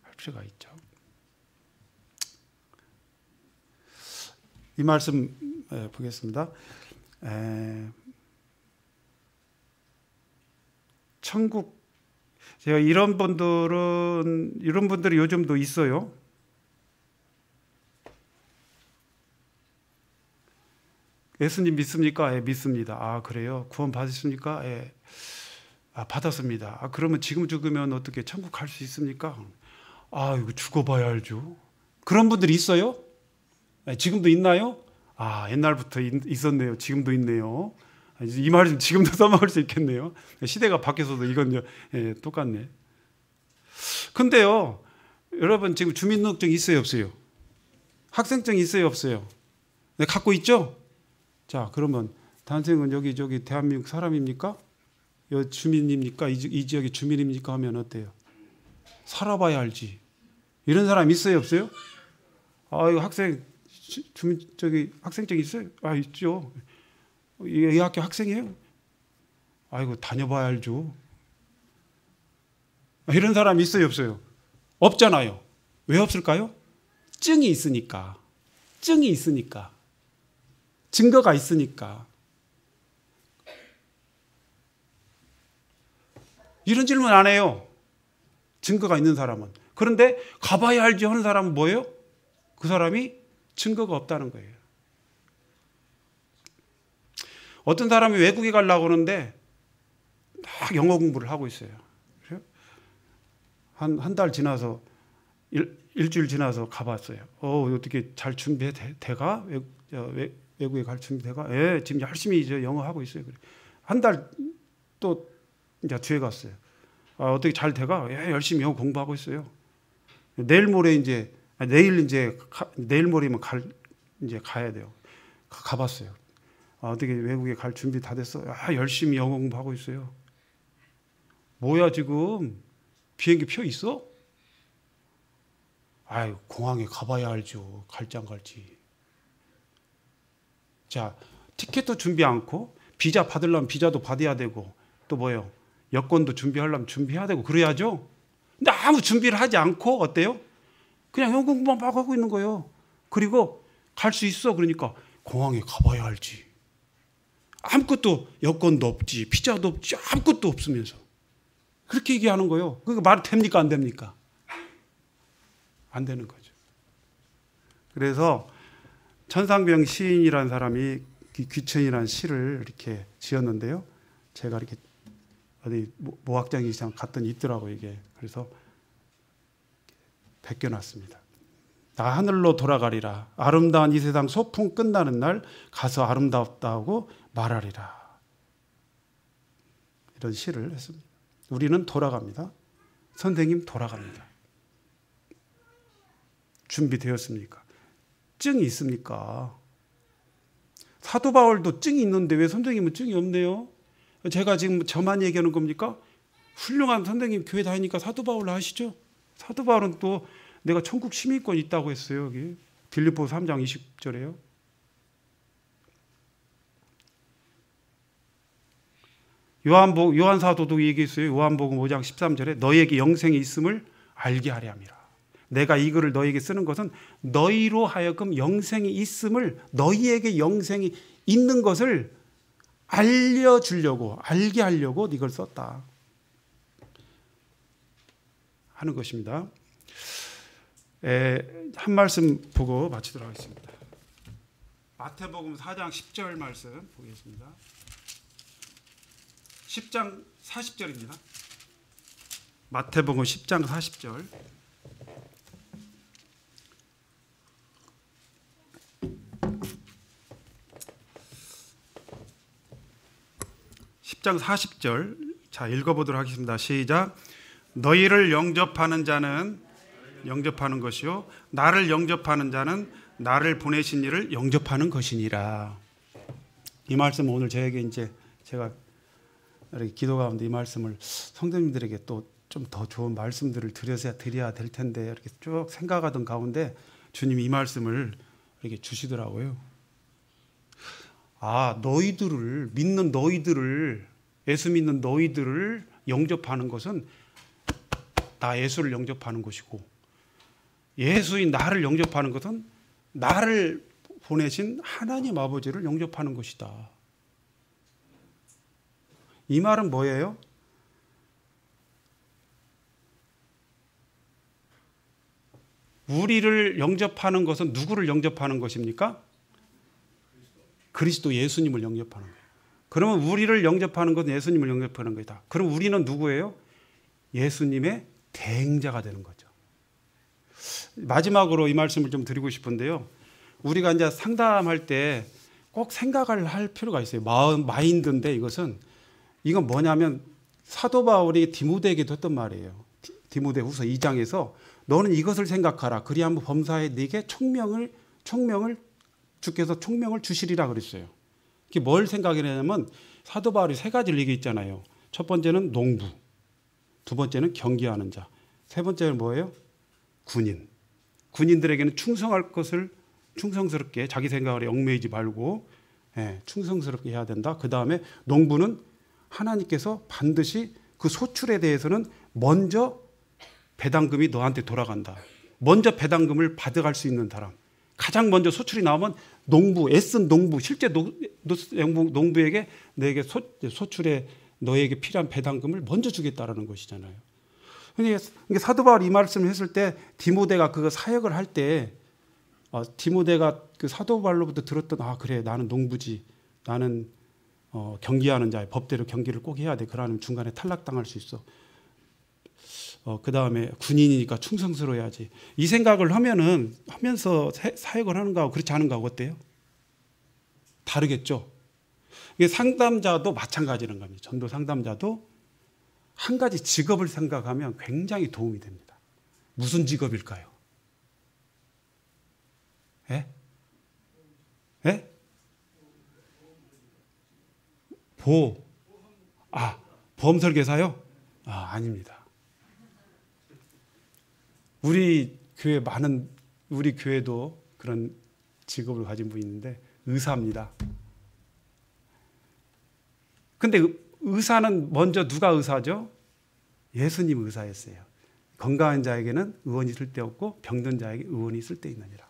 할 필요가 있죠. 이 말씀 보겠습니다. 천국, 제가 이런 분들이 요즘도 있어요. 예수님 믿습니까? 예, 믿습니다. 그래요? 구원 받으십니까? 예. 받았습니다. 그러면 지금 죽으면 어떻게 천국 갈 수 있습니까? 이거 죽어봐야 알죠. 그런 분들이 있어요? 지금도 있나요? 옛날부터 있었네요. 지금도 있네요. 이 말은 지금도 써먹을 수 있겠네요. 시대가 바뀌어서도 이건 똑같네. 근데요, 여러분 지금 주민등록증 있어요, 없어요? 학생증 있어요, 없어요? 네, 갖고 있죠? 자, 그러면 단생은 여기 대한민국 사람입니까? 여 주민입니까? 이 지역의 주민입니까? 하면 어때요? 살아봐야 알지. 이런 사람 있어요, 없어요? 이거 학생증 있어요? 있죠. 이 학교 학생이에요? 이거 다녀봐야 알죠. 이런 사람 있어요, 없어요? 없잖아요. 왜 없을까요? 증이 있으니까. 증거가 있으니까. 이런 질문 안 해요. 증거가 있는 사람은. 그런데 가봐야 알지 하는 사람은 뭐예요? 그 사람이 증거가 없다는 거예요. 어떤 사람이 외국에 가려고 하는데 막 영어 공부를 하고 있어요. 한 달 지나서 일주일 지나서 가봤어요. 어떻게 잘 준비돼가? 외국에 갈 준비돼가? 예, 지금 열심히 이제 영어 하고 있어요. 한 달 또 이제 뒤에 갔어요. 어떻게 잘 돼가? 예, 열심히 영어 공부하고 있어요. 내일 모레면 이제 가야 돼요. 가봤어요. 어떻게 외국에 갈 준비 다 됐어? 열심히 영어 공부하고 있어요. 뭐야 지금 비행기 표 있어? 공항에 가봐야 알죠. 갈지 안 갈지. 자, 티켓도 준비 않고 비자 받으려면 비자도 받아야 되고 또 뭐예요? 여권도 준비하려면 준비해야 되고 그래야죠. 근데 아무 준비를 하지 않고 어때요? 그냥 영어 공부만 막 하고 있는 거예요. 그리고 갈 수 있어. 그러니까 공항에 가봐야 알지. 아무것도 여권도 없지, 비자도 없지, 아무것도 없으면서 그렇게 얘기하는 거예요. 그게 말이 됩니까? 안 됩니까? 안 되는 거죠. 그래서 천상병 시인이라는 사람이 귀천이라는 시를 이렇게 지었는데요. 제가 이렇게 어디 모학장이상 갔더니 있더라고요, 이게. 그래서 베껴놨습니다. 나 하늘로 돌아가리라. 아름다운 이 세상 소풍 끝나는 날 가서 아름답다고 말하리라. 이런 시를 했습니다. 우리는 돌아갑니다. 선생님 돌아갑니다. 준비되었습니까? 증이 있습니까? 사도 바울도 증이 있는데 왜 선생님은 증이 없네요? 제가 지금 저만 얘기하는 겁니까? 훌륭한 선생님 교회 다니니까 사도 바울로 하시죠. 사도 바울은 또 내가 천국 시민권 있다고 했어요. 여기 빌립보서 3장 20절에요. 요한 사도도 얘기했어요. 요한복음 5장 13절에 너희에게 영생이 있음을 알게 하려 함이라. 내가 이 글을 너희에게 쓰는 것은 너희로 하여금 영생이 있음을, 너희에게 영생이 있는 것을 알려주려고, 알게 하려고 이걸 썼다 하는 것입니다. 한 말씀 보고 마치도록 하겠습니다. 마태복음 4장 10절 말씀 보겠습니다. 10장 40절입니다. 마태복음 10장 40절. 장 40절 자 읽어보도록 하겠습니다. 시작. 너희를 영접하는 자는 영접하는 것이요 나를 영접하는 자는 나를 보내신 이를 영접하는 것이니라. 이 말씀 오늘 저에게 이제 제가 이렇게 기도 가운데 이 말씀을 성도님들에게 또 좀 더 좋은 말씀들을 드려야 될 텐데 이렇게 쭉 생각하던 가운데 주님이 이 말씀을 이렇게 주시더라고요. 아, 너희들을 믿는 너희들을 예수 믿는 너희들을 영접하는 것은 나 예수를 영접하는 것이고 예수인 나를 영접하는 것은 나를 보내신 하나님 아버지를 영접하는 것이다. 이 말은 뭐예요? 우리를 영접하는 것은 누구를 영접하는 것입니까? 그리스도 예수님을 영접하는 거예요. 그러면 우리를 영접하는 것은 예수님을 영접하는 것이다. 그럼 우리는 누구예요? 예수님의 대행자가 되는 거죠. 마지막으로 이 말씀을 좀 드리고 싶은데요. 우리가 이제 상담할 때 꼭 생각을 할 필요가 있어요. 마인드인데 이건 뭐냐면 사도 바울이 디모데에게도 했던 말이에요. 디모데후서 2장에서 너는 이것을 생각하라. 그리하면 범사에 네게 총명을 주께서 총명을 주시리라 그랬어요. 이게 뭘 생각이냐면 사도 바울이 세 가지를 얘기했잖아요. 첫 번째는 농부, 두 번째는 경계하는 자, 세 번째는 뭐예요? 군인. 군인들에게는 충성할 것을 충성스럽게 자기 생각에 얽매이지 말고 충성스럽게 해야 된다. 그 다음에 농부는 하나님께서 반드시 그 소출에 대해서는 먼저 배당금이 너한테 돌아간다. 먼저 배당금을 받아갈 수 있는 사람. 가장 먼저 소출이 나오면 농부, 애쓴 농부, 실제 농부에게 너에게 소출에 너에게 필요한 배당금을 먼저 주겠다라는 것이잖아요. 그러니까 사도 바울이 이 말씀을 했을 때 디모데가 그 사역을 할 때 디모데가 그 사도 바울로부터 들었던 그래 나는 농부지 나는 경계하는 자의 법대로 경계를 꼭 해야 돼. 그러면 중간에 탈락당할 수 있어. 그 다음에 군인이니까 충성스러워야지. 이 생각을 하면서 사역을 하는 거하고 그렇지 않은 거하고 어때요? 다르겠죠. 이게 상담자도 마찬가지라는 겁니다. 전도 상담자도 한 가지 직업을 생각하면 굉장히 도움이 됩니다. 무슨 직업일까요? 예? 예? 보험 설계사요? 아닙니다. 우리 교회도 그런 직업을 가진 분이 있는데 의사입니다. 근데 의사는 먼저 누가 의사죠? 예수님 의사였어요. 건강한 자에게는 의원이 쓸데없고 병든 자에게 의원이 쓸데있느니라.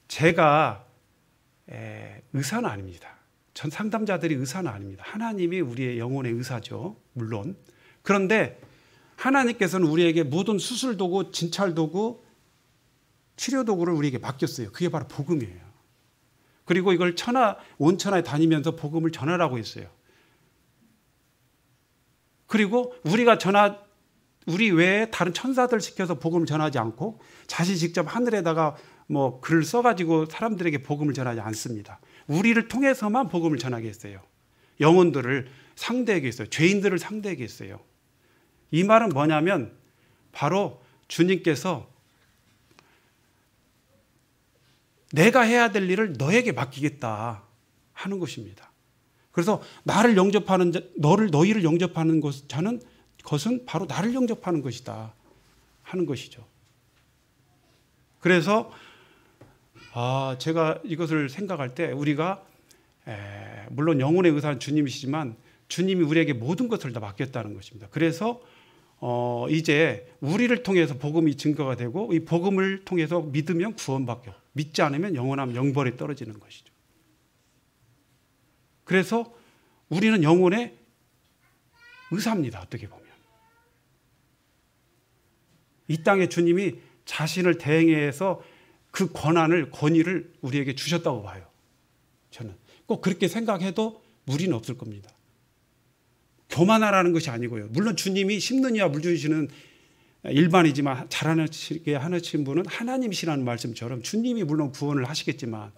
제가 의사는 아닙니다. 전 상담자들이 의사는 아닙니다. 하나님이 우리의 영혼의 의사죠. 물론. 그런데 하나님께서는 우리에게 모든 수술 도구, 진찰 도구, 치료 도구를 우리에게 맡겼어요. 그게 바로 복음이에요. 그리고 이걸 온 천하에 다니면서 복음을 전하라고 했어요. 그리고 우리 외에 다른 천사들 시켜서 복음을 전하지 않고 자신이 직접 하늘에다가 글을 써가지고 사람들에게 복음을 전하지 않습니다. 우리를 통해서만 복음을 전하게 했어요. 영혼들을 상대하게 했어요. 죄인들을 상대하게 했어요. 이 말은 뭐냐면 바로 주님께서 내가 해야 될 일을 너에게 맡기겠다 하는 것입니다. 그래서 나를 영접하는 너희를 영접하는 것은 바로 나를 영접하는 것이다 하는 것이죠. 그래서 제가 이것을 생각할 때 우리가 물론 영혼의 의사는 주님이시지만 주님이 우리에게 모든 것을 다 맡겼다는 것입니다. 그래서 이제 우리를 통해서 복음이 증거가 되고 이 복음을 통해서 믿으면 구원받고 믿지 않으면 영원한 영벌에 떨어지는 것이죠. 그래서 우리는 영혼의 의사입니다. 어떻게 보면 이 땅에 주님이 자신을 대행해서 그 권위를 우리에게 주셨다고 봐요. 저는 꼭 그렇게 생각해도 무리는 없을 겁니다. 교만하라는 것이 아니고요. 물론 주님이 심는 이와 물 주시는 일반이지만 잘하시게 하시는 분은 하나님이시라는 말씀처럼 주님이 물론 구원을 하시겠지만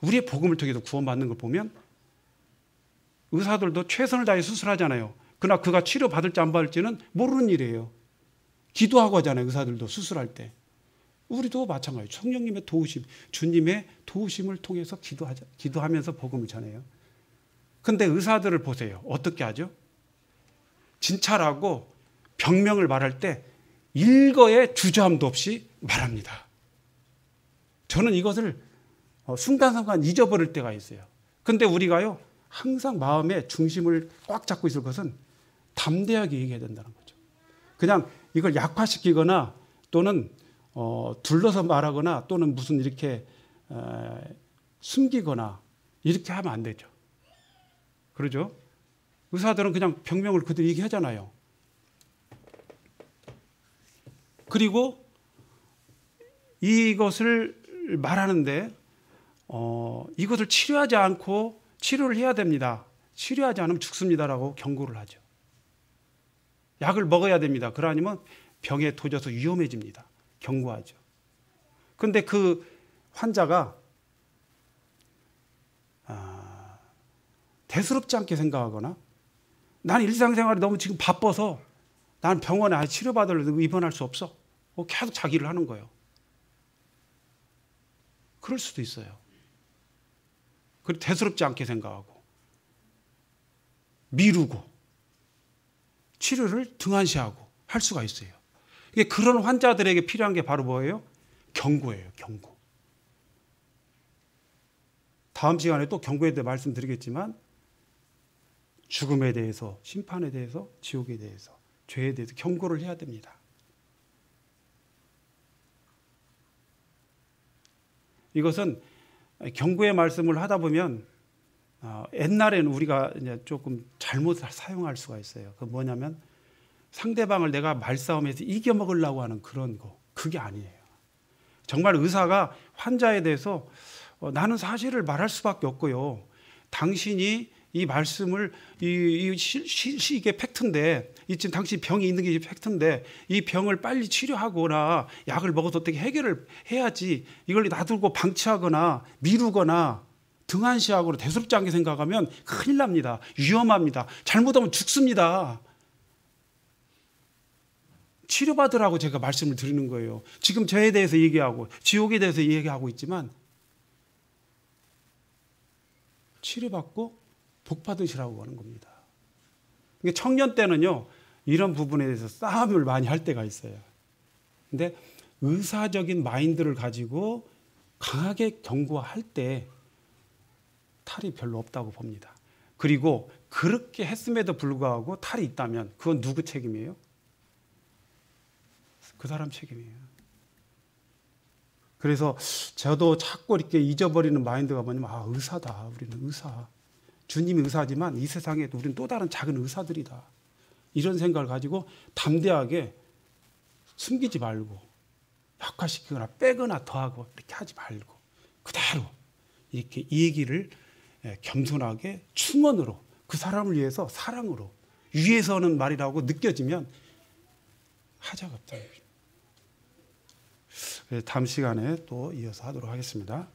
우리의 복음을 통해서 구원받는 걸 보면 의사들도 최선을 다해 수술하잖아요. 그러나 그가 치료받을지 안 받을지는 모르는 일이에요. 기도하고 하잖아요. 의사들도 수술할 때. 우리도 마찬가지예요. 성령님의 도우심, 주님의 도우심을 통해서 기도하면서 복음을 전해요. 근데 의사들을 보세요. 어떻게 하죠? 진찰하고 병명을 말할 때 일거에 주저함도 없이 말합니다. 저는 이것을 순간순간 잊어버릴 때가 있어요. 근데 우리가요, 항상 마음의 중심을 꽉 잡고 있을 것은 담대하게 얘기해야 된다는 거죠. 그냥 이걸 약화시키거나 또는 둘러서 말하거나 또는 무슨 이렇게 숨기거나 이렇게 하면 안 되죠. 그러죠? 의사들은 그냥 병명을 그대로 얘기하잖아요. 그리고 이것을 말하는데 이것을 치료하지 않고 치료를 해야 됩니다. 치료하지 않으면 죽습니다라고 경고를 하죠. 약을 먹어야 됩니다. 그러니면 병에 도져서 위험해집니다. 경고하죠. 그런데 그 환자가 대수롭지 않게 생각하거나 나는 일상생활이 너무 지금 바빠서 나는 병원에 치료받으려고 입원할 수 없어. 계속 자기를 하는 거예요. 그럴 수도 있어요. 그리고 대수롭지 않게 생각하고 미루고 치료를 등한시하고 할 수가 있어요. 그런 환자들에게 필요한 게 바로 뭐예요? 경고예요. 경고. 다음 시간에 또 경고에 대해 말씀드리겠지만 죽음에 대해서, 심판에 대해서, 지옥에 대해서, 죄에 대해서 경고를 해야 됩니다. 이것은 경고의 말씀을 하다 보면 옛날에는 우리가 이제 조금 잘못 사용할 수가 있어요. 그 뭐냐면 상대방을 내가 말싸움에서 이겨먹으려고 하는 그런 거. 그게 아니에요. 정말 의사가 환자에 대해서 나는 사실을 말할 수밖에 없고요. 당신이 이 말씀을 이게 팩트인데 지금 당신 병이 있는 게 팩트인데 이 병을 빨리 치료하거나 약을 먹어서 어떻게 해결을 해야지 이걸 놔두고 방치하거나 미루거나 등한시하거나 대수롭지 않게 생각하면 큰일 납니다. 위험합니다. 잘못하면 죽습니다. 치료받으라고 제가 말씀을 드리는 거예요. 지금 죄에 대해서 얘기하고 지옥에 대해서 얘기하고 있지만 치료받고 복 받으시라고 하는 겁니다. 청년 때는요, 이런 부분에 대해서 싸움을 많이 할 때가 있어요. 근데 의사적인 마인드를 가지고 강하게 경고할 때 탈이 별로 없다고 봅니다. 그리고 그렇게 했음에도 불구하고 탈이 있다면 그건 누구 책임이에요? 그 사람 책임이에요. 그래서 저도 자꾸 이렇게 잊어버리는 마인드가 뭐냐면 의사다. 우리는 의사. 주님이 의사지만 이 세상에 우리는 또 다른 작은 의사들이다. 이런 생각을 가지고 담대하게 숨기지 말고 약화시키거나 빼거나 더하고 이렇게 하지 말고 그대로 이렇게 이 얘기를 겸손하게 충언으로 그 사람을 위해서 사랑으로 위에서는 말이라고 느껴지면 하자가 없다. 다음 시간에 또 이어서 하도록 하겠습니다.